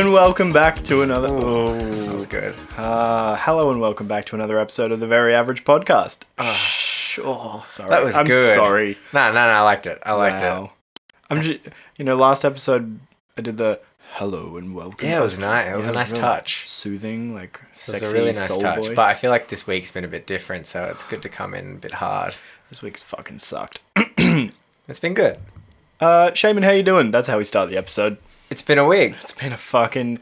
and welcome back to another... Oh, that was good. Hello and welcome back to another episode of the Very Average Podcast. Sorry. That was I'm good. sorry. No, I liked it. I liked it. I'm just, last episode I did the hello and welcome. Yeah, it was nice. It was a nice touch. Soothing, like sexy It was a really nice soul touch. voice. But I feel like this week's been a bit different, so it's good to come in a bit hard. This week's fucking sucked. It's been good. Shaman, how you doing? That's how we start the episode. It's been a week. It's been a fucking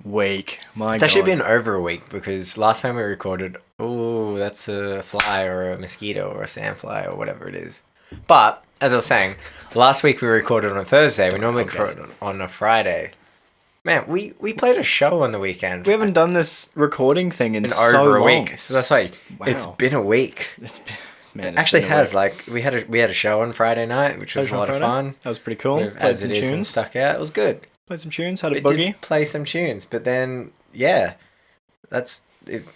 week. It's actually been over a week because last time we recorded, that's a fly or a mosquito or a sandfly or whatever it is. But, as I was saying, last week we recorded on a Thursday. We normally record on a Friday. Man, we played a show on the weekend. We haven't done this recording thing in so over a long. week. So that's why It's been a week. It actually has. Like we had a show on Friday night, which was a lot of fun. That was pretty cool. With As It Is and stuck out. It was good. Played some tunes, had a It boogie. did play some tunes, but then it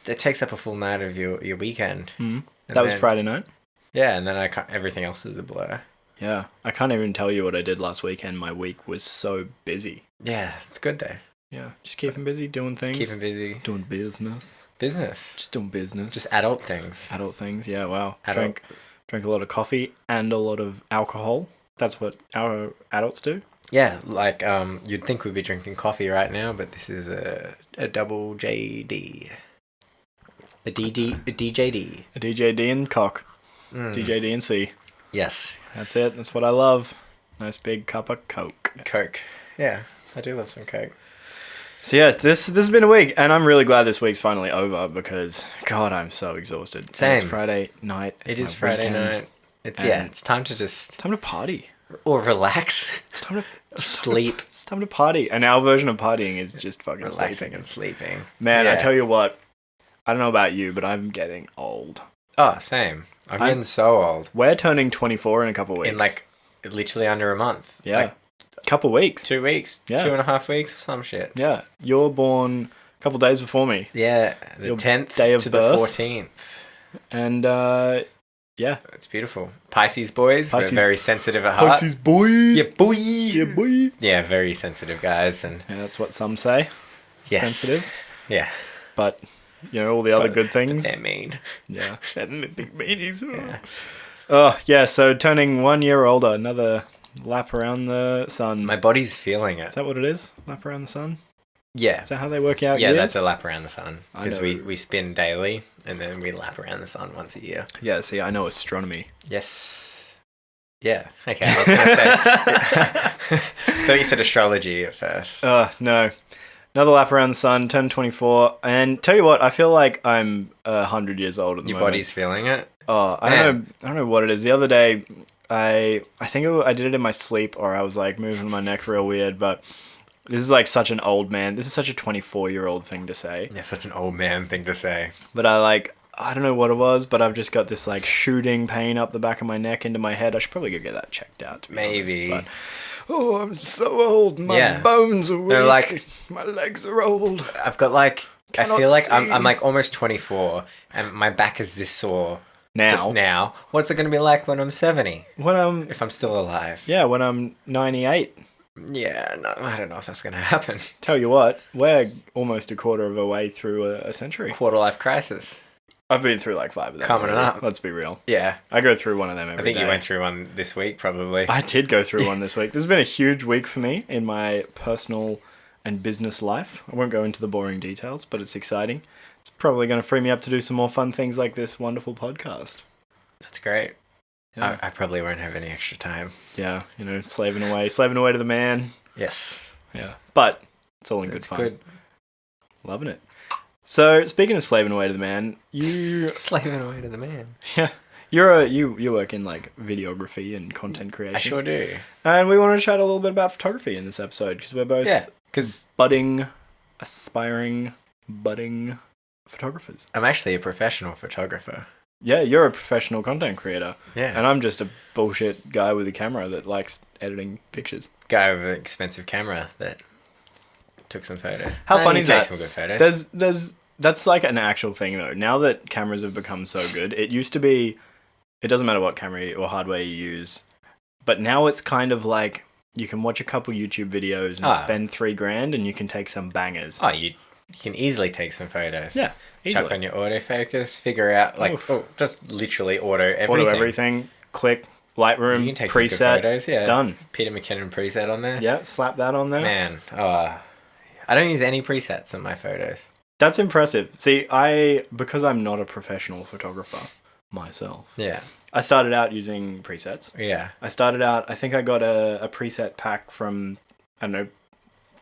takes up a full night of your weekend. Mm. That was Friday night. Yeah, and then everything else is a blur. Yeah, I can't even tell you what I did last weekend. My week was so busy. Yeah, it's good though. Yeah, just keeping busy, doing things. Keeping busy. Doing business. Just doing business. Just adult things. Adult things, yeah, wow. Drank a lot of coffee and a lot of alcohol. That's what our adults do. Yeah, like you'd think we'd be drinking coffee right now, but this is a double JD. A DJD. A DJD and cock. DJD and C. Yes. That's it. That's what I love. Nice big cup of Coke. Coke. Yeah, I do love some Coke. So yeah, this has been a week, and I'm really glad this week's finally over because, God, I'm so exhausted. Same. And it's Friday night. It is Friday night. It's time to time to party. Or relax. It's time to sleep. It's time to party. And our version of partying is just fucking relaxing and sleeping. Man, yeah. I tell you what, I don't know about you, but I'm getting old. Oh, same. I'm getting so old. We're turning 24 in a couple of weeks. In like literally under a month. Yeah. Like, couple weeks. 2 weeks. Yeah. 2.5 weeks or some shit. Yeah. You're born a couple days before me. Yeah. The 10th day of to birth. The 14th. And yeah. It's beautiful. Pisces boys. We're very sensitive at heart. Pisces boys. Yeah, boy. Yeah, boy. Yeah, very sensitive guys. And yeah, that's what some say. Yes. Sensitive. Yeah. But, all the other good things. They're mean. Yeah. They're big meanies. Yeah. Oh, yeah. So turning 1 year older. Another lap around the sun. My body's feeling it. Is that what it is? Lap around the sun? Yeah. Is that how they work out? Yeah, years? that's a lap around the sun. Because we spin daily and then we lap around the sun once a year. Yeah, see, I know astronomy. Yes. Yeah. Okay. I was going to say. Thought you said astrology at first. No. Another lap around the sun, turn 24. And tell you what, I feel like I'm 100 years old at the moment. Your body's feeling it? Oh, I don't know what it is. The other day, I think I did it in my sleep, or I was like moving my neck real weird, but this is like such an old man. This is such a 24-year-old thing to say. Yeah, such an old man thing to say. But I don't know what it was, but I've just got this like shooting pain up the back of my neck into my head. I should probably go get that checked out. To be Maybe. honest, but, I'm so old. My bones are weak. No, like, my legs are old. I've got like, I feel like I'm like almost 24 and my back is this sore. Now. Just now. What's it going to be like when I'm 70? If I'm still alive. Yeah, when I'm 98. Yeah, no, I don't know if that's going to happen. Tell you what, we're almost a quarter of a way through a century. Quarter life crisis. I've been through like 5 of them. Coming up. Let's be real. Yeah. I go through one of them every day. I think you went through one this week, probably. I did go through one this week. This has been a huge week for me in my personal and business life. I won't go into the boring details, but it's exciting. It's probably going to free me up to do some more fun things like this wonderful podcast. That's great. Yeah. I probably won't have any extra time. Yeah, slaving away to the man. Yes. Yeah, but it's all in good fun. Good. Loving it. So, speaking of slaving away to the man, you... Slaving away to the man. Yeah. You work in, like, videography and content creation. I sure do. And we want to chat a little bit about photography in this episode, because we're both aspiring, budding photographers. I'm actually a professional photographer. Yeah, you're a professional content creator. Yeah. And I'm just a bullshit guy with a camera that likes editing pictures. Guy with an expensive camera that took some photos. How funny is that? Some good photos. That's like an actual thing though. Now that cameras have become so good, it used to be, it doesn't matter what camera or hardware you use, but now it's kind of like You can watch a couple YouTube videos and spend $3,000 and you can take some bangers. Oh, you can easily take some photos. Yeah, easily. Chuck on your autofocus, figure out, like, just literally auto everything. Auto everything, click, Lightroom, You can take preset, some good photos, yeah. done. Peter McKinnon preset on there. Yeah, slap that on there. Man, I don't use any presets in my photos. That's impressive. See, because I'm not a professional photographer myself. Yeah. I started out using presets. Yeah. I think I got a preset pack from, I don't know,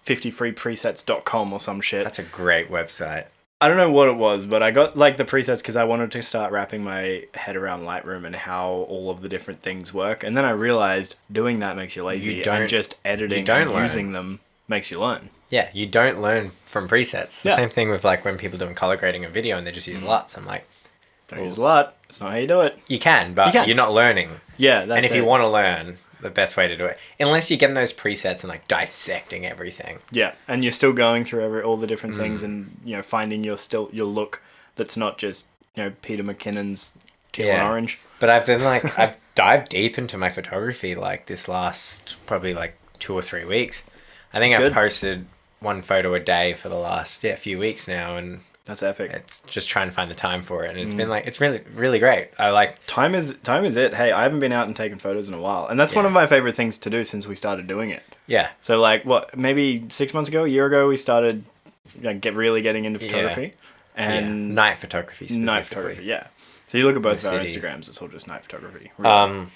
50freepresets.com or some shit. That's a great website. I don't know what it was, but I got like the presets because I wanted to start wrapping my head around Lightroom and how all of the different things work. And then I realized doing that makes you lazy, and just editing and using them makes you learn. Yeah, you don't learn from presets. The same thing with like when people doing color grading a video and they just use LUTs. I'm like, don't use a LUT. That's not how you do it. You can, but you're not learning. Yeah, that's And if you want to learn, the best way to do it, unless you're getting those presets and like dissecting everything. Yeah, and you're still going through all the different things and finding your look that's not just Peter McKinnon's teal and orange. But I've been like I've dived deep into my photography like this last probably like 2 or 3 weeks. I think I've posted one photo a day for the last few weeks now, and that's epic. It's just trying to find the time for it, and it's been like it's really really great. I like time is it. Hey, I haven't been out and taken photos in a while, and that's one of my favorite things to do since we started doing it. Yeah. So like maybe 6 months ago, a year ago, we started really getting into photography and night photography specifically. Night photography, yeah. So you look at both of our Instagrams, it's all just night photography. Really.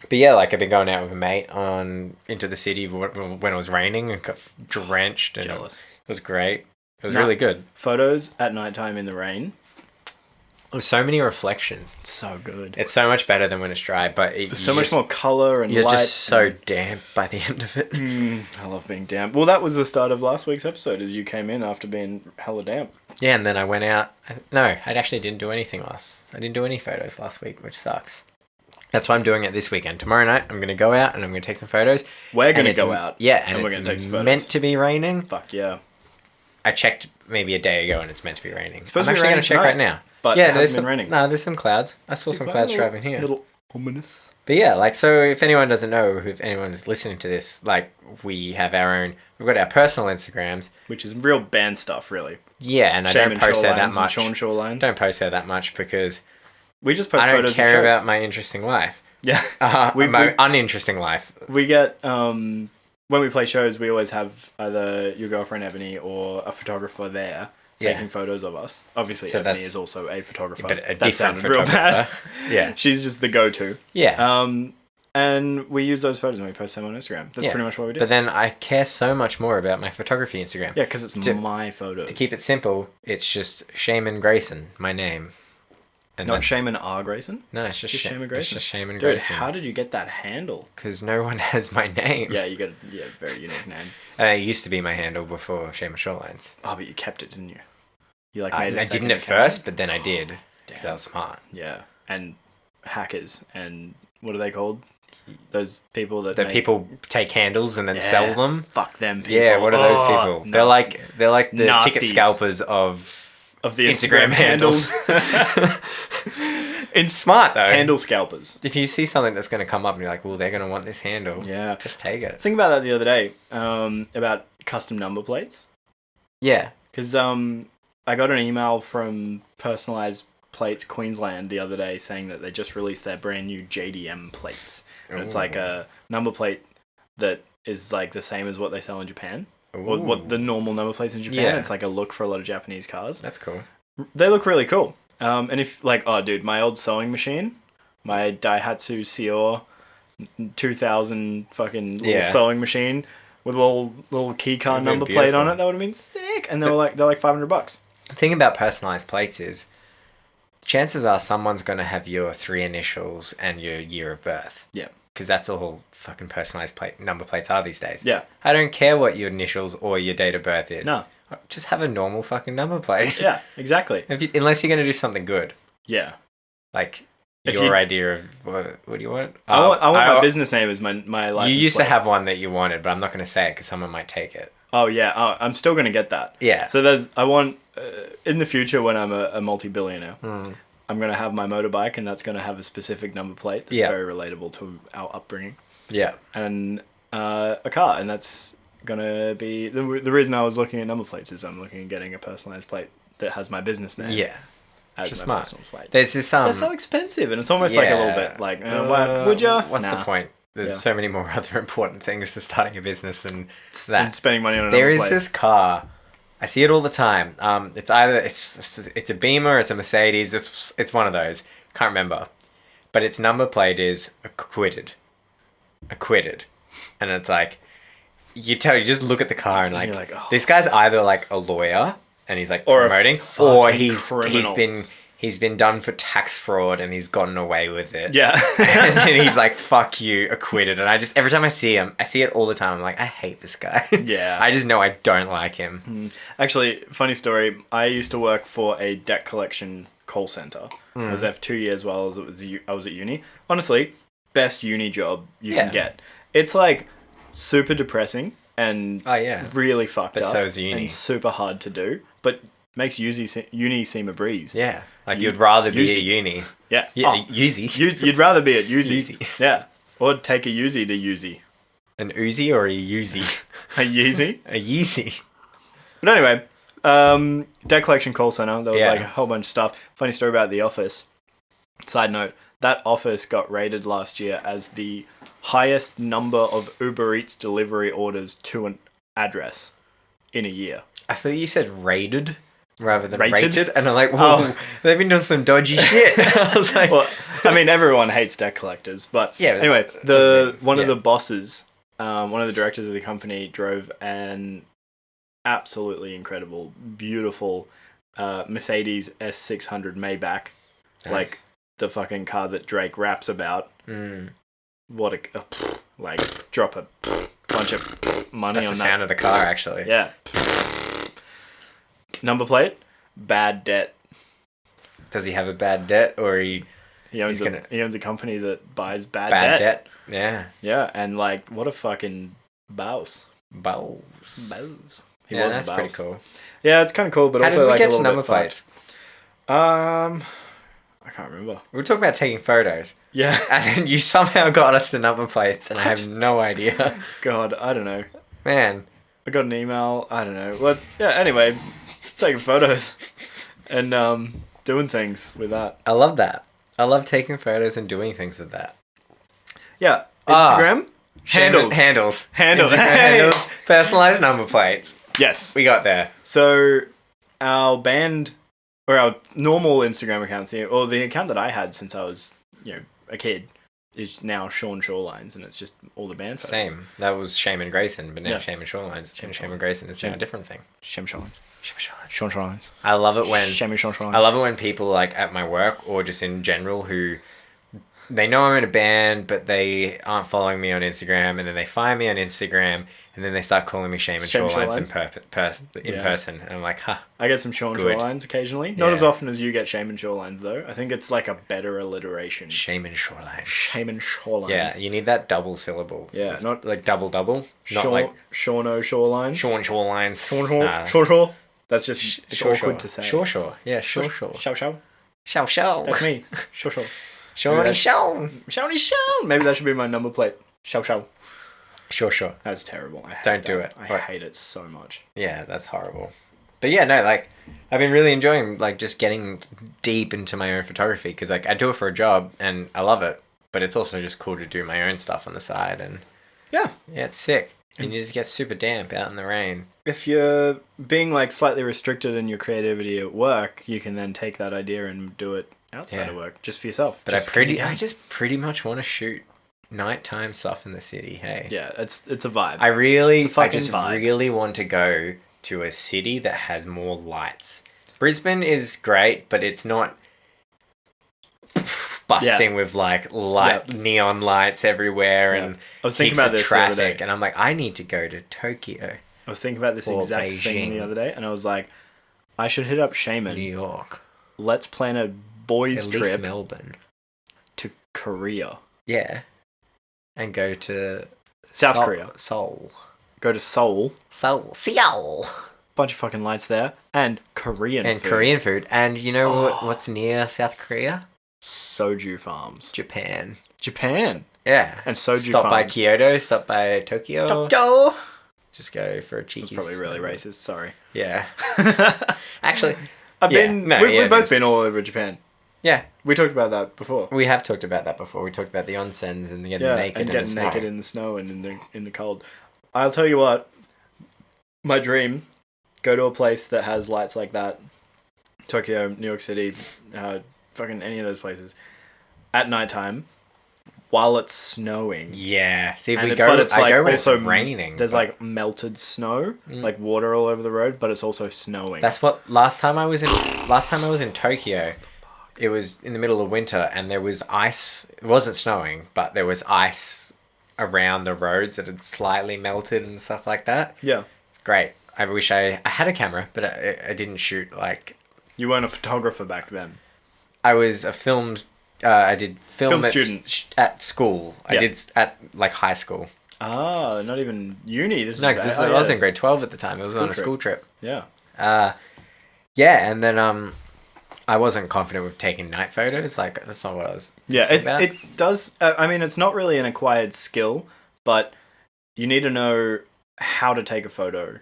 But yeah, like I've been going out with a mate into the city when it was raining and got drenched. And jealous. It was great. It was really good. Photos at nighttime in the rain. There's so many reflections. It's so good. It's so much better than when it's dry, but there's so much more color and you're light. You're just so damp by the end of it. I love being damp. Well, that was the start of last week's episode, as you came in after being hella damp. Yeah, and then I went out. No, I actually didn't do anything I didn't do any photos last week, which sucks. That's why I'm doing it this weekend. Tomorrow night, I'm going to go out and I'm going to take some photos. We're going to go out. Yeah, and we're going to take some photos. Meant to be raining. Fuck yeah. I checked maybe a day ago and it's meant to be raining. I'm actually going to check right now. But it hasn't been raining. No, there's some clouds. I saw some clouds driving here. A little ominous. But yeah, like, so if anyone doesn't know, if anyone's listening to this, like, we've got our personal Instagrams. Which is real band stuff, really. Yeah, and Shaman, I don't post there that much. Shawn Shorelines. Don't post there that much because we just post I don't photos care about my interesting life. Yeah. My uninteresting life. We get, when we play shows, we always have either your girlfriend Ebony or a photographer there taking photos of us. Obviously, so Ebony is also a photographer. But a different photographer. Real bad. Yeah. She's just the go-to. Yeah. And we use those photos and we post them on Instagram. That's pretty much what we do. But then I care so much more about my photography Instagram. Yeah, because it's my photos. To keep it simple, it's just Shaman Grayson, my name. And not Shaman R. Grayson? No, it's just Shaman Grayson. It's just Shaman Dude, Grayson. How did you get that handle? Because no one has my name. Yeah, you got a very unique name. And it used to be my handle before Shaman Shorelines. Oh, but you kept it, didn't you? You made I didn't at first, but then I did. Because I was smart. Yeah. And hackers and what are they called? Those people that people take handles and then sell them. Fuck them people. Yeah, what are those people? Nasty. They're like the Nasties. ticket scalpers of the Instagram handles. It's smart though. Handle scalpers. If you see something that's going to come up and you're like, well, they're going to want this handle. Yeah. Just take it. Think about that the other day, about custom number plates. Yeah. Because I got an email from Personalised Plates Queensland the other day saying that they just released their brand new JDM plates. And it's like a number plate that is like the same as what they sell in Japan. Or what the normal number plates in Japan. Yeah. It's like a look for a lot of Japanese cars. That's cool. They look really cool. And if my old sewing machine, my Daihatsu Seor 2000 fucking little sewing machine with a little key card number plate on it, that would have been sick. And they're like $500. The thing about personalized plates is chances are someone's going to have your 3 initials and your year of birth. Yeah. Because that's all fucking personalized number plates are these days. Yeah. I don't care what your initials or your date of birth is. No. Just have a normal fucking number plate. Yeah, exactly. Unless you're going to do something good. Yeah. Like your idea of what do you want? I want my business name as my license You used plate. to have one that you wanted, but I'm not going to say it because someone might take it. Oh, yeah. I'm still going to get that. Yeah. So I want, in the future when I'm a multi-billionaire, I'm going to have my motorbike and that's going to have a specific number plate that's very relatable to our upbringing. Yeah. And a car, and that's gonna be the reason I was looking at number plates is I'm looking at getting a personalized plate that has my business name. Yeah. As Just my smart. personal plate. There's this They're so expensive, and it's almost like a little bit like, why would you? What's the point? There's so many more other important things to starting a business than that. And spending money on a There number is plate. this car. I see it all the time. It's either it's a Beamer, it's a Mercedes. It's one of those. Can't remember, but its number plate is acquitted, and it's like you just look at the car and like, you're like, oh. This guy's either like a lawyer and he's like Or a promoting, fucking or criminal. he's been done for tax fraud and he's gotten away with it. Yeah. And then he's like, fuck you, acquitted. And I just, every time I see him, I see it all the time. I'm like, I hate this guy. Yeah. I just know I don't like him. Actually, funny story. I used to work for a debt collection call center. I was there for 2 years while I was at uni. Honestly, best uni job you can get. It's like super depressing and really fucked up. But so is uni. And super hard to do. But makes uni seem a breeze. Yeah. Like you'd rather be Uzi. at uni. Yeah. Yeah, Uzi. You'd rather be at Uzi. Uzi. Yeah. Or take a Uzi to Uzi. An Uzi or a Uzi? A Yeezy? A Yeezy. But anyway, debt collection call center. There was like a whole bunch of stuff. Funny story about the office. Side note, that office got rated last year as the highest number of Uber Eats delivery orders to an address in a year. I thought you said raided rather than Rated? rated. And I'm like, whoa, they've been doing some dodgy shit. I was like... Well, I mean, everyone hates debt collectors. But anyway, one of the bosses, one of the directors of the company drove an absolutely incredible, beautiful Mercedes S600 Maybach. Nice. Like the fucking car that Drake raps about. What like drop a bunch of money That's on the that. sound of the car, actually. Yeah. Number plate, bad debt. Does he have a bad debt, or He owns a company that buys bad debt? Yeah. Yeah, and like what a fucking boss. Bows. He Yeah, was that's the pretty boss. cool. Yeah, it's kind of cool, but How also did we like get a to little number bit plates? I can't remember. We were talking about taking photos. Yeah. And then you somehow got us to number plates, and I have no idea. God, I don't know. Man. I got an email. I don't know. Well, yeah. Anyway, taking photos and doing things with that. I love that. I love taking photos and doing things with that. Yeah. Instagram handles. Handles. Hey! Handles. Personalized number plates. Yes. We got there. So our band or our normal Instagram accounts, the account that I had since I was a kid, is now Sean Shorelines, and it's just all the band photos. Same. That was Shaman Grayson, but now Yeah. Shaman Shorelines. Shaman Grayson is now a different thing. Shaman Shorelines. Sean Shorelines. I love it when Shaman Sean Shorelines. I love it when people like at my work or just in general who they know I'm in a band but they aren't following me on Instagram, and then they find me on Instagram and then they start calling me Shaman Shorelines in person, and I'm like, huh. I get some Sean Good. Shorelines occasionally. Not Yeah. as often as you get Shaman Shorelines though. I think it's like a better alliteration. Shaman Shoreline. Shaman Shorelines. Yeah, you need that double syllable. Yeah, It's not- like double. Not Sean, like Shorno Shorelines. Sean Shorelines. Shore Shore. That's just it's awkward to say. Shore. Yeah, Shore. Shao. Shao. That's me. Shore. Shawnee Shawn. Shawnee Shawn. Maybe that should be my number plate. Shao. Sure. That's terrible. I hate Don't that. do it. I Right. hate it so much. Yeah, that's horrible. But yeah, no, like I've been really enjoying like just getting deep into my own photography because like I do it for a job and I love it, but it's also just cool to do my own stuff on the side, and Yeah. it's sick. And you just get super damp out in the rain. If you're being like slightly restricted in your creativity at work, you can then take that idea and do it outside of work, just for yourself. But I just pretty much want to shoot nighttime stuff in the city. Hey. Yeah, it's a vibe. I just vibe. really want to go to a city that has more lights. Brisbane is great, but it's not busting with like neon lights everywhere and I was thinking heaps about of this the other traffic, day. and I'm like, I need to go to Tokyo, I was thinking about this or exact thing Beijing. the other day, and I was like, I should hit up Shaman. New York, Let's plan a boys' at least trip Melbourne. to Korea. Yeah, and go to South Korea. Seoul. Go to Seoul. Seoul. Bunch of fucking lights there. And Korean And food. Korean food. And you know what's near South Korea? Soju farms. Japan. Yeah. And soju Stop by farms. Kyoto, stop by Tokyo. Tokyo! Just go for a cheeky... That's probably really racist, sorry. Yeah. Actually... We've both been all over Japan. Yeah. We talked about that before. We have talked about that before. We talked about the onsens and getting naked in the snow and in the cold. I'll tell you what, my dream, go to a place that has lights like that. Tokyo, New York City, fucking any of those places. At nighttime, while it's snowing. Yeah. See, but it's like I go when also it's raining. There's like melted snow, like water all over the road, but it's also snowing. That's what last time I was in Tokyo, it was in the middle of winter and there was ice. It wasn't snowing, but there was ice around the roads that had slightly melted and stuff like that. Yeah. Great. I wish I had a camera, but I didn't shoot like... You weren't a photographer back then. I was a film... I did film student at school. Yeah. I did at like high school. Ah, not even uni. I was in grade 12 at the time. It was on a school trip. Yeah. Yeah, and then I wasn't confident with taking night photos. Like, that's not what I was about. It does... I mean, it's not really an acquired skill, but you need to know how to take a photo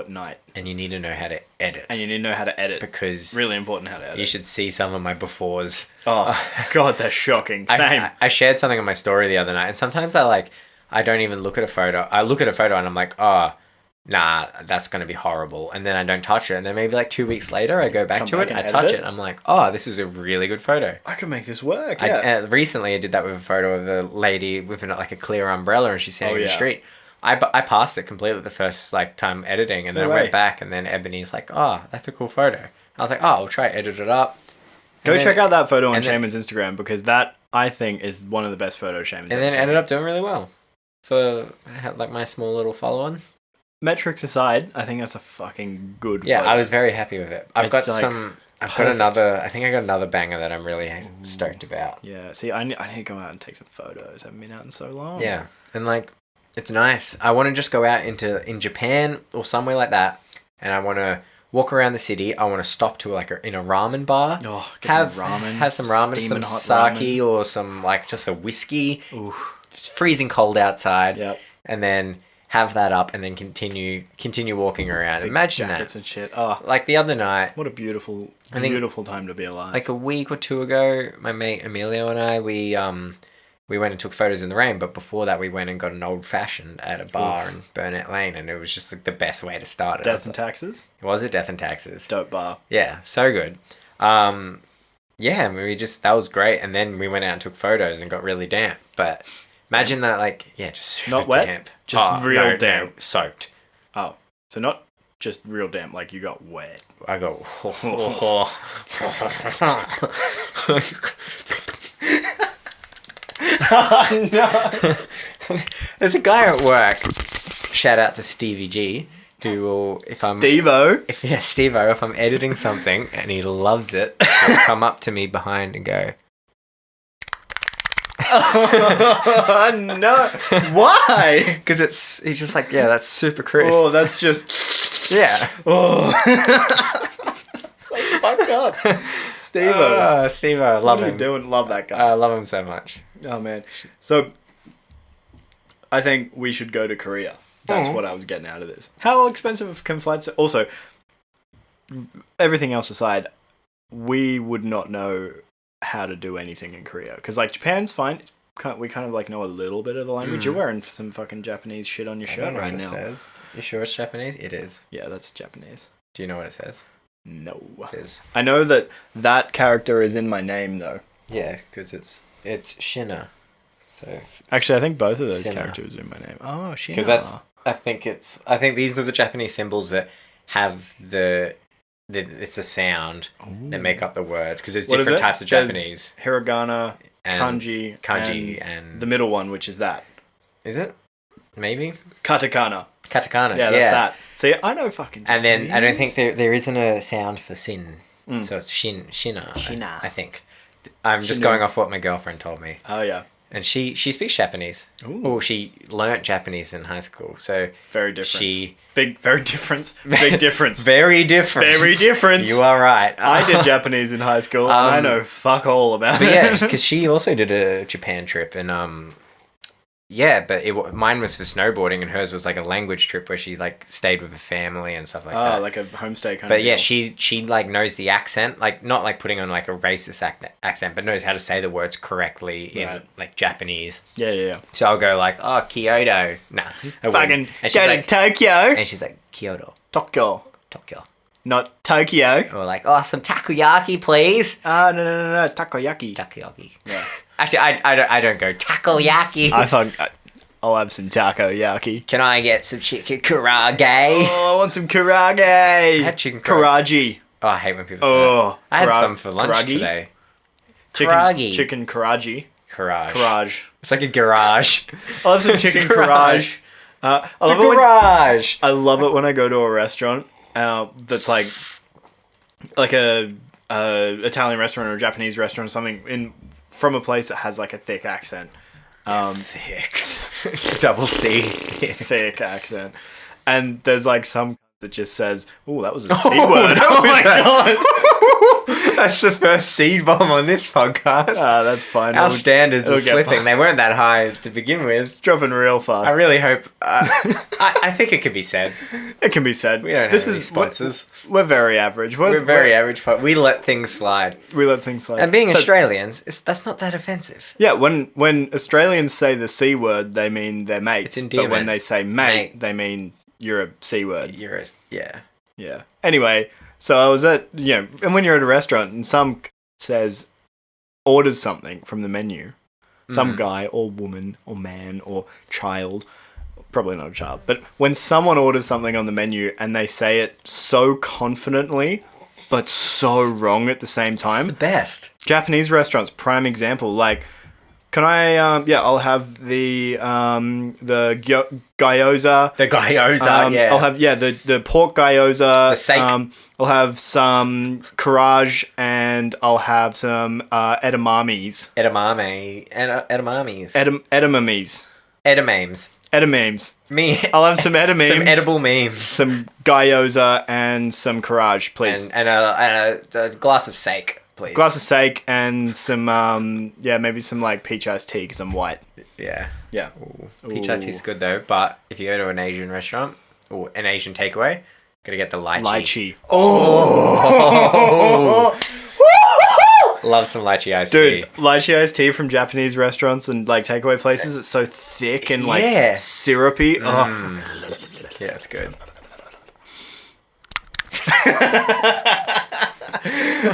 at night. And you need to know how to edit. Because... Really important how to edit. You should see some of my befores. Oh, God, they're shocking. Same. I shared something on my story the other night, and sometimes I don't even look at a photo. I look at a photo and I'm like, oh, nah, that's going to be horrible. And then I don't touch it. And then maybe like 2 weeks later, I go back to it, I touch it. I'm like, oh, this is a really good photo. I can make this work, yeah. Recently, I did that with a photo of a lady with like a clear umbrella and she's standing in the street. I passed it completely the first like time editing, and then I went back, and then Ebony's like, oh, that's a cool photo. I was like, oh, I'll try edit it up. Go check out that photo on Shaman's Instagram, because that, I think, is one of the best photos Shaman's ever taken. Ended up doing really well for like my small little follow-on. Metrics aside, I think that's a fucking good photo. Yeah, I was very happy with it. I got another banger that I'm really stoked about. Yeah, see, I need to go out and take some photos. I haven't been out in so long. Yeah, and like, it's nice. I want to just go out in Japan or somewhere like that, and I want to walk around the city. I want to stop to in a ramen bar. Oh, have some ramen, some sake ramen. Or some like just a whiskey. Oof. It's freezing cold outside. Yep. And then have that up and then continue walking around. Big Imagine jackets that. And shit. Oh, like the other night. What a beautiful time to be alive. Like a week or two ago, my mate Emilio and I, we went and took photos in the rain, but before that we went and got an old-fashioned at a bar in Burnett Lane, and it was just like the best way to start it. Death and Taxes? Was it Death and Taxes? Dope bar. Yeah, so good. Yeah, that was great, and then we went out and took photos and got really damp, but imagine that, like, yeah, just super not wet? Damp. Just real damp. No, soaked. Oh, so not just real damp, like you got wet. I got... Oh, no. There's a guy at work. Shout out to Stevie G. Who will, Steve-O, if I'm editing something and he loves it, he'll come up to me behind and go, oh, no. Why? Because he's just like, yeah, that's super crisp. Oh, that's just... Yeah. Oh. So fucked up. Steve-O. Steve-O, love him. What are you doing? Love that guy. I love him so much. Oh, man. So, I think we should go to Korea. That's what I was getting out of this. How expensive can flights... Also, everything else aside, we would not know how to do anything in Korea. Because, like, Japan's fine. We kind of, like, know a little bit of the language. You're wearing some fucking Japanese shit on your shirt right now. Says. You sure it's Japanese? It is. Yeah, that's Japanese. Do you know what it says? No. It says... I know that character is in my name, though. Yeah, because it's Shina. So actually, I think both of those characters are in my name. Oh, Shina. Because I think these are the Japanese symbols that have it's a sound that make up the words, because there's different types of Japanese. There's hiragana, kanji, and the middle one, which is that. Is it? Maybe katakana. Yeah, that's that. See, I know fucking Japanese. And then I don't think there isn't a sound for sin, so it's shina. I think. I'm just going off what my girlfriend told me. Oh yeah. And she speaks Japanese. Ooh. Well, she learnt Japanese in high school, so Very different. She Big difference. Very different. Very different. You are right. I did Japanese in high school, and I know fuck all about But it. yeah, because she also did a Japan trip, and mine was for snowboarding, and hers was like a language trip where she like stayed with a family and stuff like that. Oh, like a homestay kind of But yeah, deal. she like knows the accent, like not like putting on like a racist accent, but knows how to say the words correctly in like Japanese. Yeah. So I'll go like, oh, Kyoto. Nah. I Fucking wouldn't. And she's go to like, Tokyo. and she's like, Kyoto. Tokyo. Tokyo. Not Tokyo. Or like, oh, some takoyaki, please. No. Takoyaki. Takoyaki. Yeah. Actually, I don't go takoyaki. I'll have some takoyaki. Can I get some chicken karage? Oh, I want some karage. I had chicken karage. Oh, I hate when people say that. I had some for lunch today. Chicken karage. Karage. It's like a garage. I'll have some chicken karage. I love it when I go to a restaurant that's like a Italian restaurant or a Japanese restaurant or something from a place that has like a thick accent. Thick. Double C. Thick accent. And there's like some that just says, "Oh, that was a C word." Oh my god. That's the first seed bomb on this podcast. That's fine. Our standards are slipping. They weren't that high to begin with. It's dropping real fast. I really hope. I think it can be said. It can be said. We don't have any sponsors. We're very average. We're very average, but we let things slide. And being Australians, that's not that offensive. Yeah, when Australians say the C word, they mean their mates. It's endearment. But when they say mate, they mean you're a C word. Yeah. Yeah. Anyway, so I was and when you're at a restaurant and some says, orders something from the menu, some guy or woman or man or child, probably not a child, but when someone orders something on the menu and they say it so confidently, but so wrong at the same time. It's the best. Japanese restaurants, prime example, like, can I, I'll have the gyoza. The gyoza, yeah. I'll have, the pork gyoza. The steak. I'll have some karage and I'll have some edamames. Edamames. Edamames. Me. I'll have some edamames. Some edible memes. Some gyoza and some karage, please. And a glass of steak. Please. Glass of steak and some, maybe some like peach iced tea because I'm white. Yeah. Yeah. Peach iced tea is good though, but if you go to an Asian restaurant or an Asian takeaway, gotta get the lychee. Oh! Love some lychee iced tea. Dude, lychee iced tea from Japanese restaurants and like takeaway places, it's so thick and like syrupy. Oh. Yeah, it's good.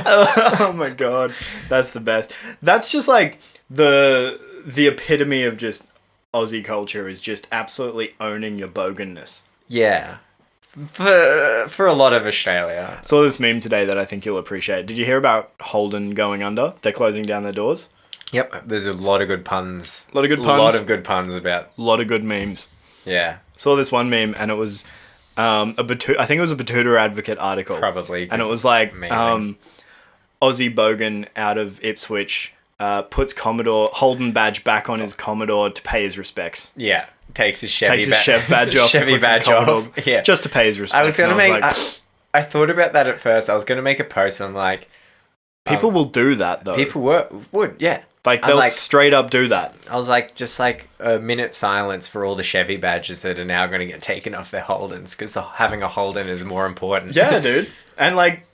Oh my god, that's the best. That's just like the epitome of just Aussie culture is just absolutely owning your boganness. Yeah, for a lot of Australia. Saw this meme today that I think you'll appreciate. Did you hear about Holden going under? They're closing down their doors. Yep, there's a lot of good puns. A lot of good puns about. A lot of good memes. Yeah. Saw this one meme and it was I think it was a Batuta Advocate article. Probably. And it was like Aussie Bogan out of Ipswich puts Holden badge back on his Commodore to pay his respects. Yeah. Takes his Chevy badge off. Chevy badge off. Yeah. Just to pay his respects. I was going to make... I thought about that at first. I was going to make a post and I'm like... People will do that though. People would, yeah. Like they'll straight up do that. I was like, just like a minute silence for all the Chevy badges that are now going to get taken off their Holdens because having a Holden is more important. Yeah, dude. And like,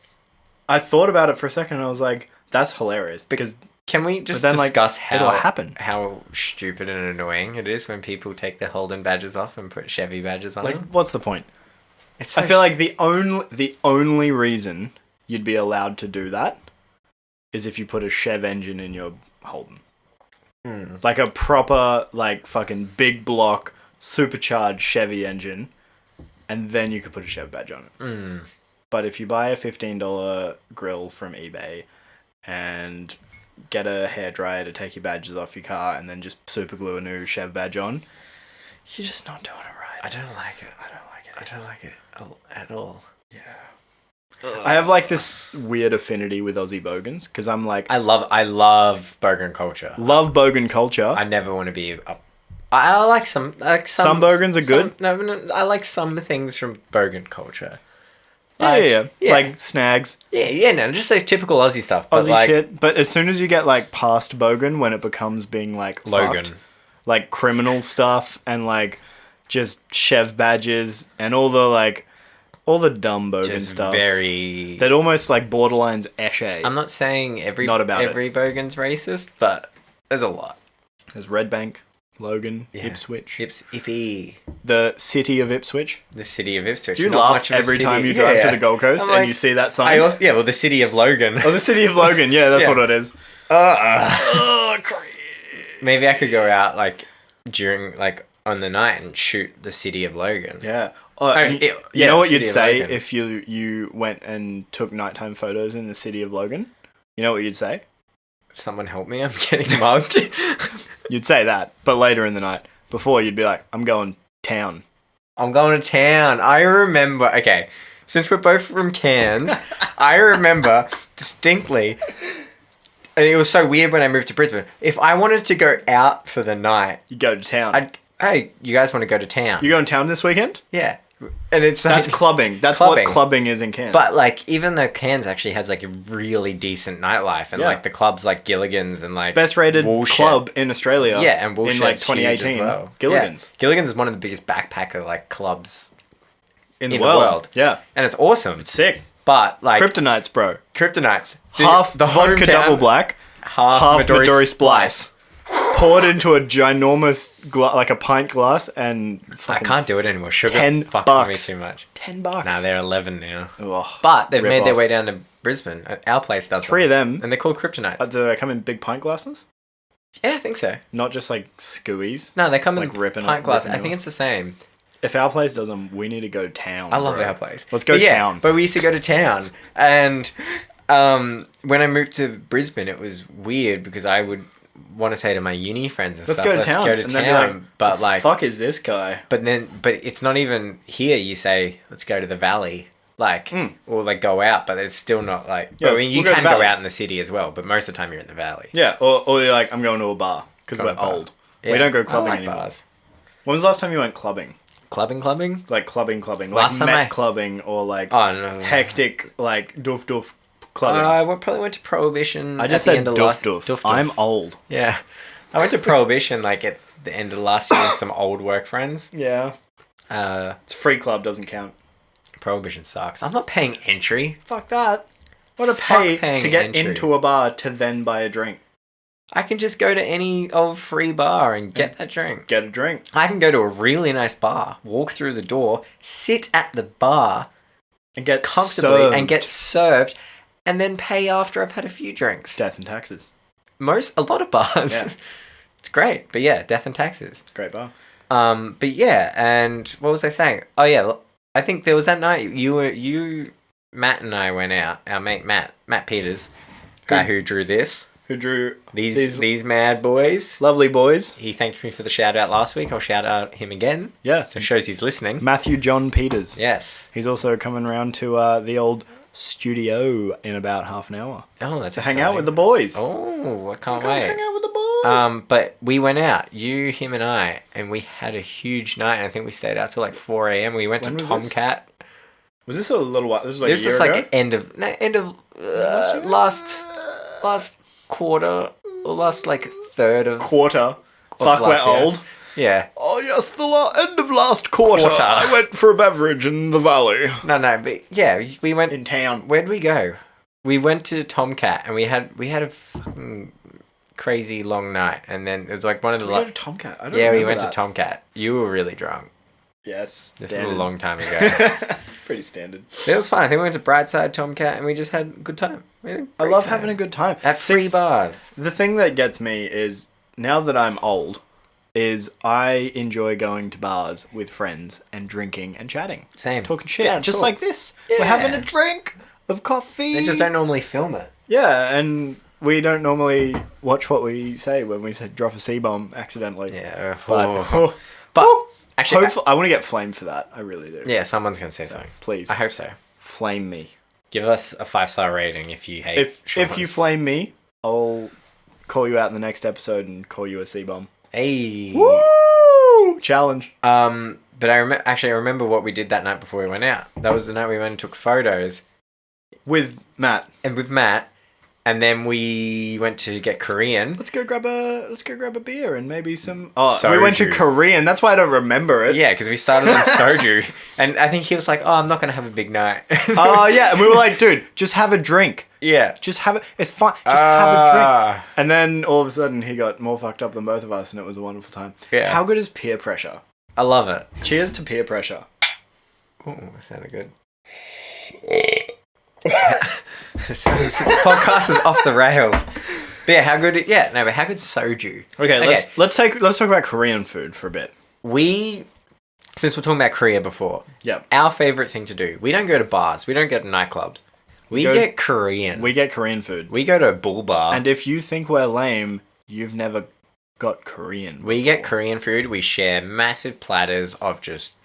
I thought about it for a second and I was like, that's hilarious. Because can we just discuss it'll happen. How stupid and annoying it is when people take their Holden badges off and put Chevy badges on them? What's the point? I feel like the only reason you'd be allowed to do that is if you put a Chev engine in your Holden. Like a proper, like, fucking big block, supercharged Chevy engine, and then you could put a Chev badge on it. But if you buy a $15 grill from eBay and get a hairdryer to take your badges off your car and then just super glue a new Chev badge on, you're just not doing it right. I don't like it. I don't like it at all. Yeah. I have like this weird affinity with Aussie bogans because I'm like, I love Logan Culture. love bogan culture. I never want to be up. I like some Some bogans are good. No, I like some things from Bogan Culture. Yeah. Like snags, No, just like typical Aussie stuff. But Aussie like, shit. But as soon as you get like past bogan, when it becomes being like Logan. fucked, like criminal stuff and like just chev badges and all the dumb bogan just stuff very. that almost like borderlines esche. I'm not saying every Bogan's racist, but there's a lot. There's Red Bank, Logan, Ipswich, Ippy. the city of Ipswich. The city of Ipswich. Do you Not laugh much of a every city. time you drive to the Gold Coast I'm and like- you see that sign? Well, the city of Logan. Oh, the city of Logan. Yeah, that's Yeah. what it is. Oh, maybe I could go out like during like on the night and shoot the city of Logan. Yeah. You yeah, know what City you'd of say Logan. if you went and took nighttime photos in the city of Logan? You know what you'd say? Someone help me! I'm getting mugged. You'd say that, but later in the night. Before, you'd be like, I'm going town. I'm going to town. I remember. Okay, since we're both from Cairns, I remember distinctly. And it was so weird when I moved to Brisbane. If I wanted to go out for the night, You go to town. hey, you guys want to go to town? You going town this weekend? Yeah, and it's like, That's clubbing. That's Clubbing. what clubbing is in Cairns. But like, even though Cairns actually has like a really decent nightlife, and Yeah. like the clubs like Gilligan's and like best rated Woolshed. club in Australia. Yeah, and Woolshed's in like huge 2018. as well. Gilligan's Yeah. Gilligan's is one of the biggest backpacker like clubs in the in the world. world. Yeah, and it's awesome. sick. But like Kryptonites, bro. Kryptonites, Half the vodka hometown- double black, half Midori splice. Poured into a ginormous like a pint glass and I fucking can't do it anymore. Sugar $10 fucks me too much. $10. Nah, they're 11 now. Ugh. But they've Rip made their off. way down to Brisbane. Our place does 3 of them. and they're called Kryptonites. Do they come in big pint glasses? Yeah, I think so. Not just like squeeze. No, they come Like in ripping pint it- glass. ripping I think it it's the same. If our place does them, we need to go town. I love bro. our place. Let's go But yeah, town. But we used to go to town, and when I moved to Brisbane, it was weird because I would want to say to my uni friends and Let's stuff, go to town. Let's go to And town. they'd be like, but like, fuck is this guy? but it's not even here. You say, let's go to the valley. Like, or like go out, but it's still not like. Yeah, I mean, you we'll go to can the go valley. out in the city as well, but most of the time you're in the valley. Yeah, or you're like, I'm going to a bar because Go we're to a bar. old. Yeah, We don't go I clubbing like anymore. bars. When was the last time you went clubbing? Clubbing? Like clubbing, Last like time Met clubbing or like Oh no. hectic, like doof clubbing. Probably went to Prohibition. I just at the said end of doof. I'm old. Yeah. I went to Prohibition like at the end of last year with some old work friends. Yeah. It's free club, doesn't count. Prohibition sucks. I'm not paying entry. Fuck that. What a Fuck pay paying to get entry. into a bar to then buy a drink. I can just go to any old free bar and get that drink. Get a drink. I can go to a really nice bar, walk through the door, sit at the bar And get comfortably served. and get served, and then pay after I've had a few drinks. death and taxes. A lot of bars. Yeah. It's great. But yeah, death and taxes. Great bar. But yeah, and what was I saying? Oh yeah, I think there was that night Matt and I went out. Our mate Matt Peters, guy who drew this. Who drew These mad boys. lovely boys. He thanked me for the shout out last week. I'll shout out him again. Yeah. So it shows he's listening. Matthew John Peters. Yes. He's also coming around to the old studio in about half an hour. Oh, that's To hang out with the boys. Oh, I can't Come wait. hang out with the boys. But we went out, you, him, and I, and we had a huge night. I think we stayed out till like 4 a.m. We went When to was this? Tomcat. Was this a little while? This was like This a year was ago? like end of last quarter or last like third of quarter. Fuck, we're last year. old. Yeah. Oh yes, the end of last quarter. Quarter. I went for a beverage in the valley. No, but yeah, we went. In town. Where'd we go? We went to Tomcat and we had a fucking crazy long night, and then it was like one of the Did we go to Tomcat? I don't yeah, we remember went that. to Tomcat. You were really drunk. Yes. This standard. was a long time ago. Pretty standard. It was fun. I think we went to Brightside Tomcat and we just had a good time. We had a I great love time. having a good time. At free bars. The thing that gets me is, now that I'm old, is I enjoy going to bars with friends and drinking and chatting. Same. Talking shit. Yeah, just talk. like this. Yeah. We're having a drink of coffee. They just don't normally film it. Yeah, and we don't normally watch what we say when we say drop a C-bomb accidentally. Yeah. But, But actually, hopefully, I want to get flamed for that. I really do. yeah, someone's gonna say something. Please. I hope so. Flame me. Give us a 5-star rating if you hate If you flame me, I'll call you out in the next episode and call you a C-bomb. Hey. Woo! Challenge. But I remember what we did that night before we went out. That was the night we went and took photos. With Matt. And then we went to get Korean. Let's go grab a beer and maybe some. Oh, Soju. We went to Korean. That's why I don't remember it. Yeah, because we started on Soju, and I think he was like, "Oh, I'm not gonna have a big night." Oh yeah, and we were like, "Dude, just have a drink. Yeah, Just have it. It's fine. Just have a drink." And then all of a sudden, he got more fucked up than both of us, and it was a wonderful time. Yeah. How good is peer pressure? I love it. Cheers to peer pressure. Ooh, that sounded good. this podcast is off the rails. But yeah, how good? But how good's Soju? Okay, let's talk about Korean food for a bit. Since we're talking about Korea before, Yeah, our favorite thing to do. We don't go to bars. We don't go to nightclubs. We get Korean. we get Korean food. We go to a bull bar. And if you think we're lame, you've never got Korean. We get Korean food. We share massive platters of just...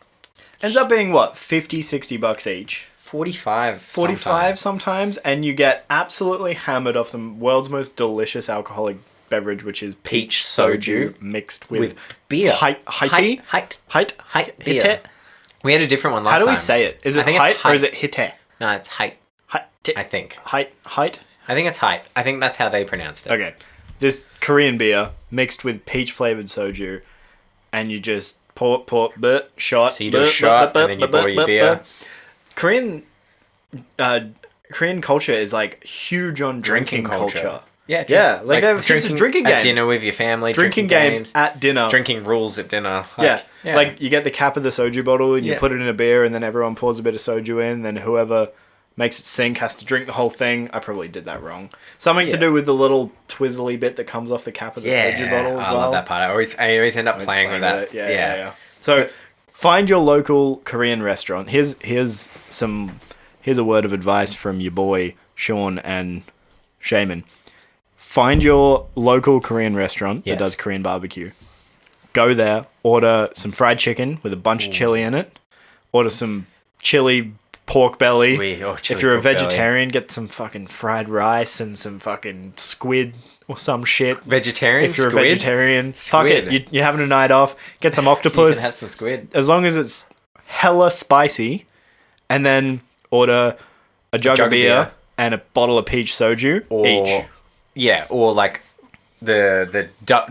Ends up being what, $50-$60 each. 45 sometimes, and you get absolutely hammered off the world's most delicious alcoholic beverage, which is peach soju mixed with beer. Height beer. We had a different one last time. How do we say it? Is it height or is it hite? No, it's height. I think. Height? I think it's height. I think that's how they pronounced it. Okay. This Korean beer mixed with peach flavored soju, and you just pour, shot. So you do a shot, and then you pour your beer. Korean culture is like huge on drinking culture. Yeah. Like they have drinking games at dinner with your family. Drinking games at dinner. Drinking rules at dinner. Like you get the cap of the soju bottle and you put it in a beer, and then everyone pours a bit of soju in. Then whoever makes it sink has to drink the whole thing. I probably did that wrong. Something to do with the little twizzly bit that comes off the cap of the soju bottle as well. I love that part. I always end up playing with that. Yeah. So find your local Korean restaurant. Here's a word of advice from your boy Sean and Shaman. Find your local Korean restaurant that does Korean barbecue. Go there, order some fried chicken with a bunch of chili in it. Order some chili pork belly. If you're a vegetarian, get some fucking fried rice and some fucking squid or some shit. Vegetarian? If you're squid? a vegetarian, Squid. fuck it. You're having a night off. Get some octopus. You can have some squid. As long as it's hella spicy. And then order a jug of beer and a bottle of peach soju each. Yeah, or like the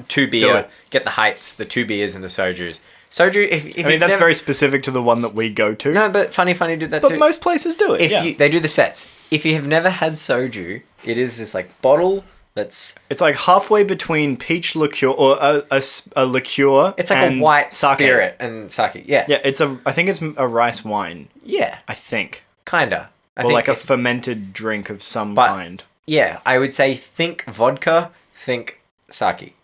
2 beer. Get the heights, the 2 beers and the sojus. Soju, if that's very specific to the one that we go to. No, but Funny did that too. But most places do it. They do the sets. If you have never had soju, it is this like bottle that's... It's like halfway between peach liqueur or a liqueur. It's like a white sake. spirit and sake. Yeah. Yeah, I think it's a rice wine. Yeah. I think. Kinda. Or like a fermented drink of some kind. Yeah, I would say think vodka, think sake.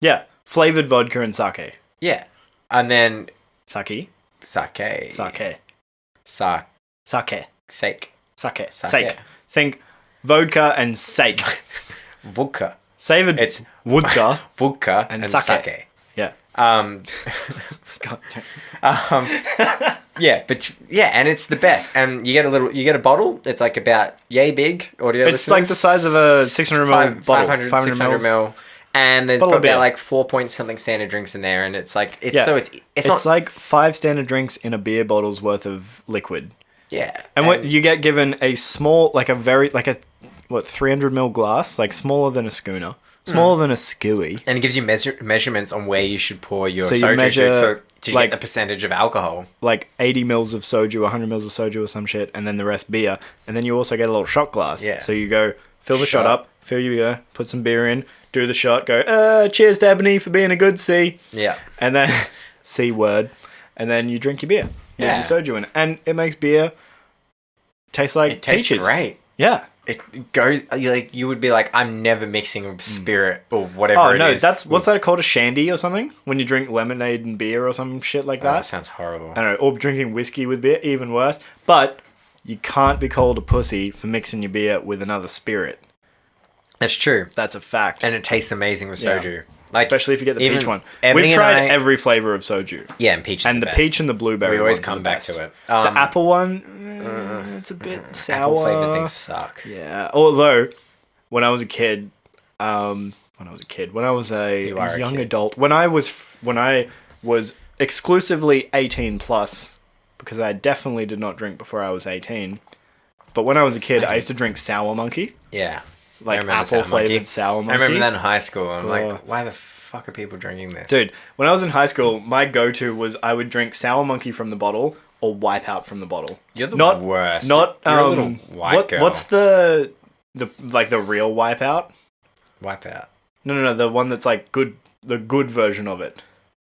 Yeah, flavored vodka and sake. Yeah. And then... Sake. Think vodka and sake. Vodka. Savored. It's vodka and sake. Yeah. God yeah, and it's the best. And you get a bottle. It's like about yay big. Audio. It's like the size of a 600ml bottle. 500 600ml. And there's probably like 4 point something standard drinks in there, and it's like it's like 5 standard drinks in a beer bottle's worth of liquid. Yeah. And what you get given a small, like a 300ml glass, like smaller than a schooner, smaller than a skewy. And it gives you measurements on where you should pour your so soju you measure, to get the percentage of alcohol. Like 80 mils of soju, 100 mils of soju or some shit, and then the rest beer. And then you also get a little shot glass. Yeah. So you go, fill the shot up, fill your beer, put some beer in, do the shot, go, cheers to Ebony for being a good C. Yeah. And then, C word. And then you drink your beer. Yeah. With your soju in it. And it makes beer taste like it tastes peaches. Great. Yeah. It goes, like, you would be like, I'm never mixing spirit or whatever it is. What's that called? A shandy or something? When you drink lemonade and beer or some shit like that? That sounds horrible. I don't know. Or drinking whiskey with beer, even worse. But you can't be called a pussy for mixing your beer with another spirit. That's true. That's a fact. And it tastes amazing with soju. Like, especially if you get the even peach one. Ebony We've and tried I- every flavor of soju. Yeah, and peach is And the the best. peach and the blueberry. We always ones are come the back best. to it. The apple one, it's a bit sour. Apple flavored things suck. Yeah. Although, when I was a kid, when I was a You are a young kid. adult, when I was exclusively 18 plus, because I definitely did not drink before I was 18. But when I was a kid, I used to drink Sour Monkey, Yeah. like remember apple Sour Monkey. flavored Sour Monkey. I remember that in high school. I'm Oh. like, why the fuck are people drinking this? Dude, when I was in high school, my go-to was I would drink Sour Monkey from the bottle or Wipeout from the bottle. You're the worst. Not You're a little white girl. What's the like the real Wipeout? Wipeout? No, the one that's like good, the good version of it.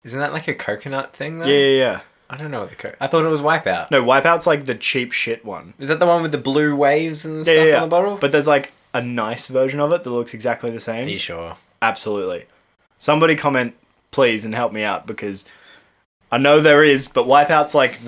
Isn't that like a coconut thing though? Yeah. I don't know what I thought it was Wipeout. No, Wipeout's like the cheap shit one. Is that the one with the blue waves and stuff on the bottle? But there's like a nice version of it that looks exactly the same. Are you sure? Absolutely. Somebody comment, please, and help me out, because I know there is, but Wipeout's like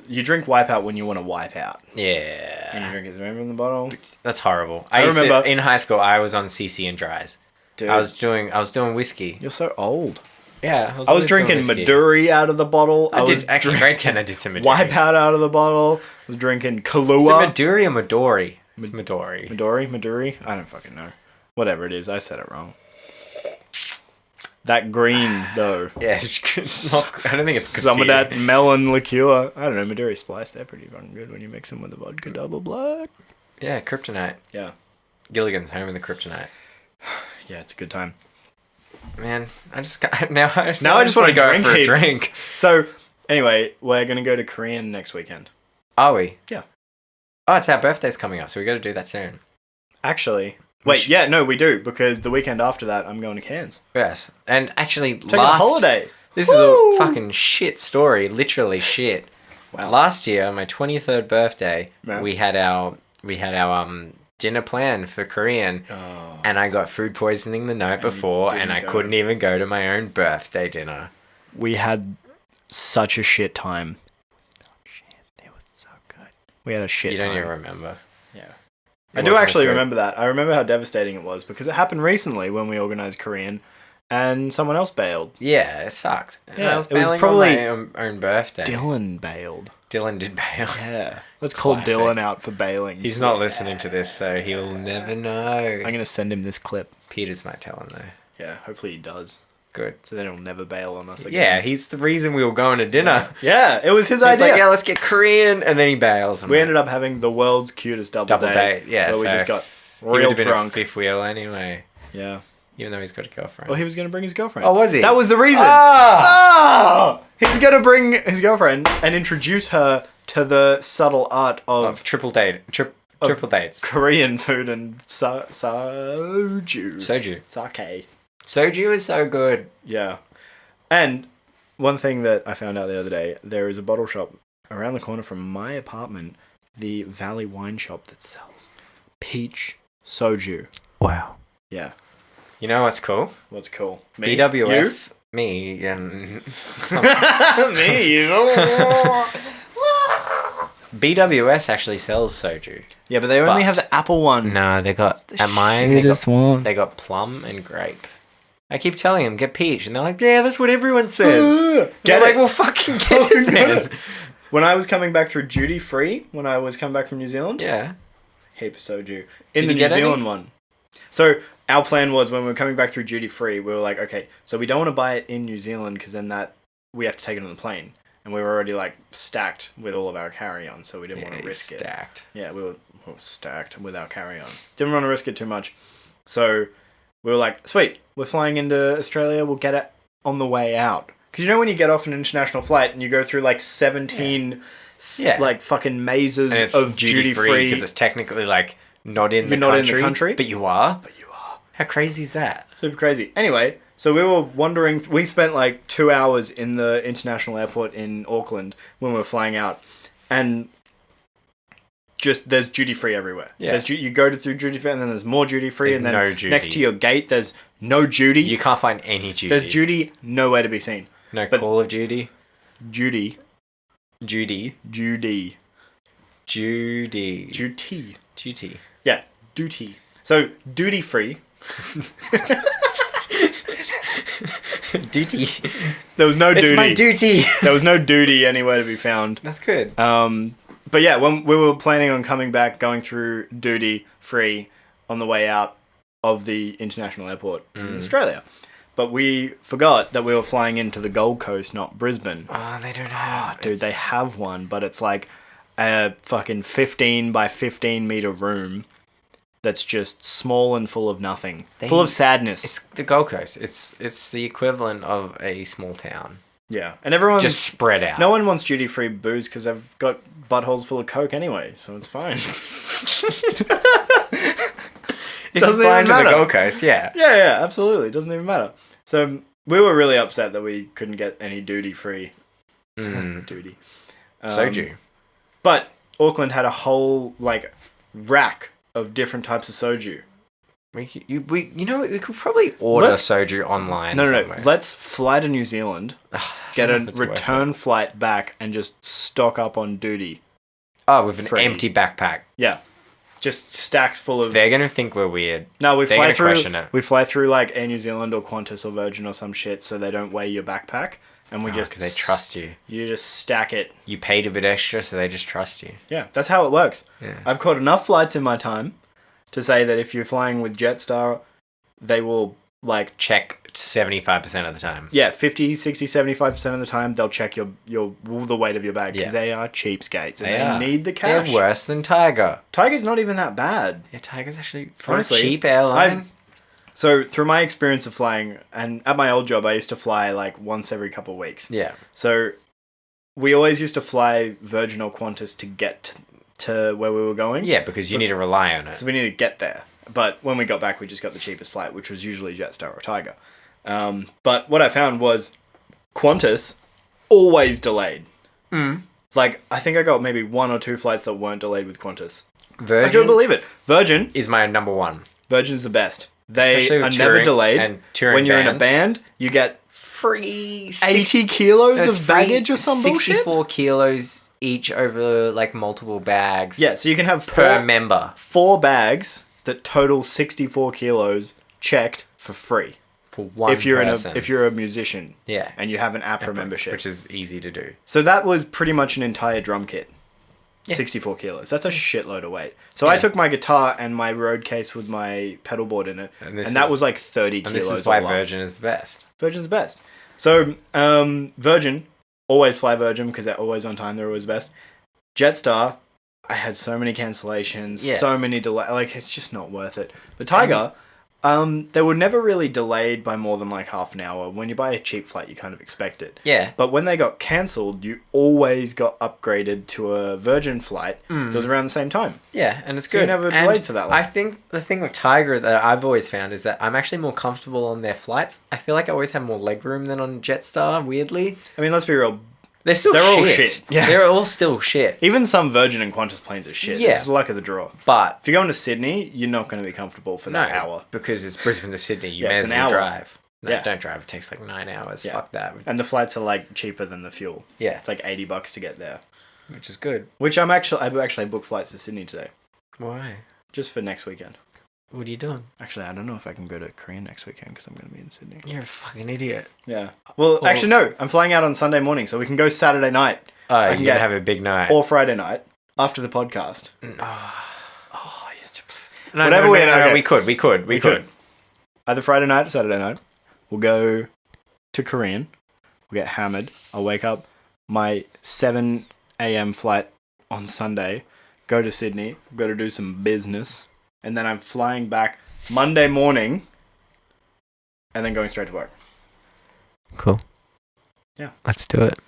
you drink Wipeout when you want to wipe out. Yeah. And you drink it, remember, in the bottle? That's horrible. I remember in high school I was on CC and dries. Dude, I was doing whiskey. you're so old. Yeah. I was always drinking doing whiskey. Maduri out of the bottle. I did actually grade 10 I did some Maduri. Wipeout out of the bottle. I was drinking Is it Kahlua. Maduri or Midori? It's Midori. Maduri? I don't fucking know. Whatever it is, I said it wrong. That green, though. Yeah, it's not, I don't think it's Some of good for that you. melon liqueur. I don't know, Maduri Splice, they're pretty fucking good when you mix them with the vodka double black. Yeah, Kryptonite. Yeah. Gilligan's Home in the Kryptonite. Yeah, it's a good time. Man, I just got now. I just wanna go drink for a heaps. drink. So, anyway, we're going to go to Korean next weekend. Are we? Yeah. Oh, it's our birthday's coming up, so we got to do that soon. Actually, wait, yeah, no, we do, because the weekend after that, I'm going to Cairns. Yes, and actually, Taking a holiday. This Woo! is a fucking shit story. Literally shit. Wow. Last year, my 23rd birthday, Yeah. we had our dinner planned for Korean, Oh. and I got food poisoning the night before, didn't and I go. couldn't even go to my own birthday dinner. We had such a shit time. It was so good. We had a shit You time. don't even remember. Yeah. It I do wasn't actually good. remember that. I remember how devastating it was, because it happened recently when we organised Korean and someone else bailed. Yeah, it sucks. And Yeah, I was it was bailing probably on my own birthday. Dylan bailed. Dylan did bail. Yeah. Let's call Classic. Dylan out for bailing. He's not listening to this, so he'll never know. I'm going to send him this clip. Peters might tell him though. Yeah, hopefully he does. Good. So then he'll never bail on us again. Yeah, he's the reason we were going to dinner. Yeah, it was his He's idea. like, yeah, let's get Korean, and then he bails. We ended up having the world's cutest double date. Yeah, Where we so just got he would real have been drunk. a fifth wheel anyway, Yeah. even though he's got a girlfriend. Well, he was going to bring his girlfriend. Oh, was he? That was the reason. Ah! Oh! He was going to bring his girlfriend and introduce her to the subtle art of Triple dates. Korean food and soju. Soju. Sake. Soju is so good. Yeah. And one thing that I found out the other day, there is a bottle shop around the corner from my apartment, the Valley Wine Shop, that sells peach soju. Wow. Yeah. You know what's cool? What's cool? Me? BWS. Me and You? Me? BWS actually sells soju. Yeah, but they only But- have the apple one. No, they got the at mine. They one. got plum and grape. I keep telling them get peach, and they're like, "Yeah, that's what everyone says." Get They're like, it. "Well, fucking get it, man." When I was coming back through duty free, when I was coming back from New Zealand, Yeah. heap of soju Did in the you New get any? Zealand one. So our plan was when we were coming back through duty free, we were like, okay, so we don't want to buy it in New Zealand because then we have to take it on the plane, and we were already like stacked with all of our carry on, so we didn't want to risk it. Stacked. Yeah, we were stacked with our carry on. Didn't want to risk it too much, so we were like, sweet, we're flying into Australia. We'll get it on the way out. Because you know when you get off an international flight and you go through like 17 Yeah. like fucking mazes And it's of duty free because it's technically like not in the You're not country. in the country? But you are. But you are. How crazy is that? Super crazy. Anyway, so we were wondering, we spent like 2 hours in the international airport in Auckland when we were flying out. And just, there's duty free everywhere. Yeah. You go through duty free and then there's more duty free. There's And then no duty. next to your gate, there's no duty. You can't find any duty. There's duty nowhere to be seen. No but- Call of Duty. Judy. Judy. Judy. Judy. Duty. Duty. Yeah, duty. So, duty free. Duty. There was no duty. It's my duty. There was no duty anywhere to be found. That's good. But yeah, when we were planning on coming back, going through duty free on the way out of the international airport in Australia. But we forgot that we were flying into the Gold Coast, not Brisbane. Oh, they don't have. Dude, they have one, but it's like a fucking 15 by 15 meter room that's just small and full of nothing. Full of sadness. It's the Gold Coast. It's the equivalent of a small town. Yeah. And everyone's just spread out. No one wants duty-free booze because they've got buttholes full of Coke anyway, so it's fine. Doesn't even matter. The Gold Coast, yeah. Yeah, absolutely. It doesn't even matter. So we were really upset that we couldn't get any duty-free. Duty. Soju. But Auckland had a whole, like, rack of different types of soju. We could probably order soju online. No. Let's fly to New Zealand, get a return flight back, and just stock up on duty. Oh, with an empty backpack. Yeah. Just stacks full of... They're going to think we're weird. No, we fly through... question it. We fly through, like, Air New Zealand or Qantas or Virgin or some shit so they don't weigh your backpack. And we just... because they trust you. You just stack it. You paid a bit extra, so they just trust you. Yeah, that's how it works. Yeah. I've caught enough flights in my time to say that if you're flying with Jetstar, they will, like... check 75% of the time. Yeah, 50, 60, 75% of the time, they'll check the weight of your bag because they are cheapskates and they need the cash. They're worse than Tiger. Tiger's not even that bad. Yeah, Tiger's actually for honestly, a cheap airline. So through my experience of flying, and at my old job, I used to fly like once every couple of weeks. Yeah. So we always used to fly Virgin or Qantas to get to where we were going. Yeah, because you need to rely on it. So we need to get there. But when we got back, we just got the cheapest flight, which was usually Jetstar or Tiger. But what I found was Qantas always delayed. Like, I think I got maybe 1 or 2 flights that weren't delayed with Qantas. Virgin, I couldn't believe it. Virgin is my number one. Virgin is the best. They are never delayed. And when you're in a band, you get free 80 kilos of baggage or some 64 bullshit. kilos each over like multiple bags. Yeah, so you can have per member 4 bags that total 64 kilos checked for free. For one person. If you're a musician. Yeah. And you have an APRA membership. Which is easy to do. So that was pretty much an entire drum kit. Yeah. 64 kilos. That's a shitload of weight. So I took my guitar and my road case with my pedal board in it. And that was like 30 kilos. And this is why Virgin is the best. Virgin's the best. So Virgin, always fly Virgin because they're always on time. They're always the best. Jetstar, I had so many cancellations, so many delays. Like, it's just not worth it. But Tiger... they were never really delayed by more than like half an hour. When you buy a cheap flight, you kind of expect it. Yeah. But when they got cancelled, you always got upgraded to a Virgin flight that was around the same time. Yeah, and it's so good. You never delayed for that long. I think the thing with Tiger that I've always found is that I'm actually more comfortable on their flights. I feel like I always have more legroom than on Jetstar, weirdly. I mean, let's be real. They're all shit. Yeah. They're all still shit. Even some Virgin and Qantas planes are shit. Yeah. It's the luck of the draw. But if you're going to Sydney, you're not going to be comfortable for that hour. Because it's Brisbane to Sydney. You may as well drive. No, don't drive. It takes like 9 hours. Yeah. Fuck that. And the flights are like cheaper than the fuel. Yeah. It's like $80 to get there. Which is good. Which I actually booked flights to Sydney today. Why? Just for next weekend. What are you doing? Actually, I don't know if I can go to Korea next weekend because I'm going to be in Sydney. You're a fucking idiot. Yeah. Well, actually, no. I'm flying out on Sunday morning, so we can go Saturday night. Oh, you're going to have a big night. Or Friday night after the podcast. No, we could. Either Friday night or Saturday night. We'll go to Korean. We'll get hammered. I'll wake up my 7 a.m. flight on Sunday. Go to Sydney. Go to do some business. And then I'm flying back Monday morning and then going straight to work. Cool. Yeah. Let's do it.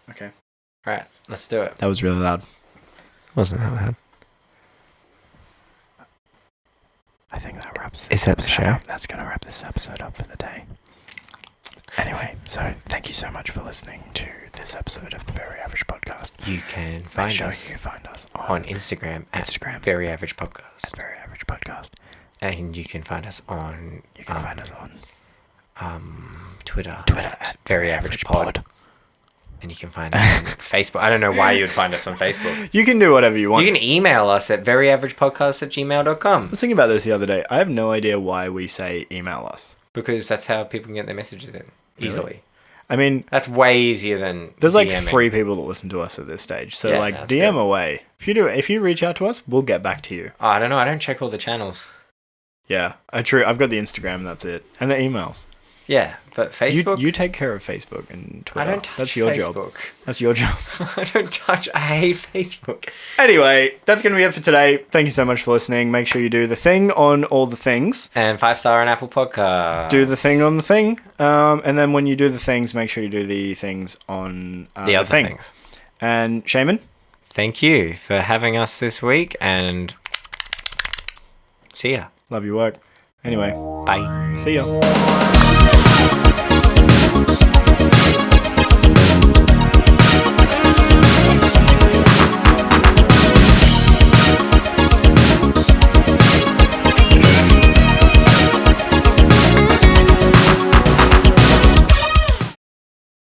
Okay. All right. Let's do it. That was really loud. Wasn't that loud? I think that wraps Is that the show? That's going to wrap this episode up for the day. Anyway, so thank you so much for listening to this episode of the Very Average Podcast. You can find Make sure us you find us on Instagram at Very Average Podcast. At Very Average Podcast. And you can find us on Twitter at Very Average Pod. And you can find us on Facebook. I don't know why you would find us on Facebook. You can do whatever you want. You can email us at veryaveragepodcast@gmail.com. I was thinking about this the other day. I have no idea why we say email us. because that's how people can get their messages in easily. I mean, That's way easier than there's like DMing. 3 people that listen to us at this stage. So Yeah, like that's DM good. away. If you reach out to us, we'll get back to you. Oh, I don't know. I don't check all the channels. Yeah, true. I've got the Instagram, and that's it. And the emails. Yeah, but Facebook. You take care of Facebook and Twitter. I don't touch That's your Facebook. job. That's your job. I don't touch. I hate Facebook. Anyway, that's going to be it for today. Thank you so much for listening. Make sure you do the thing on all the things. And 5-star on Apple Podcast. Do the thing on the thing. And then when you do the things, make sure you do the things on the other thing. things. And Shaman? Thank you for having us this week, and see ya. Love your work. Anyway, Bye. see ya.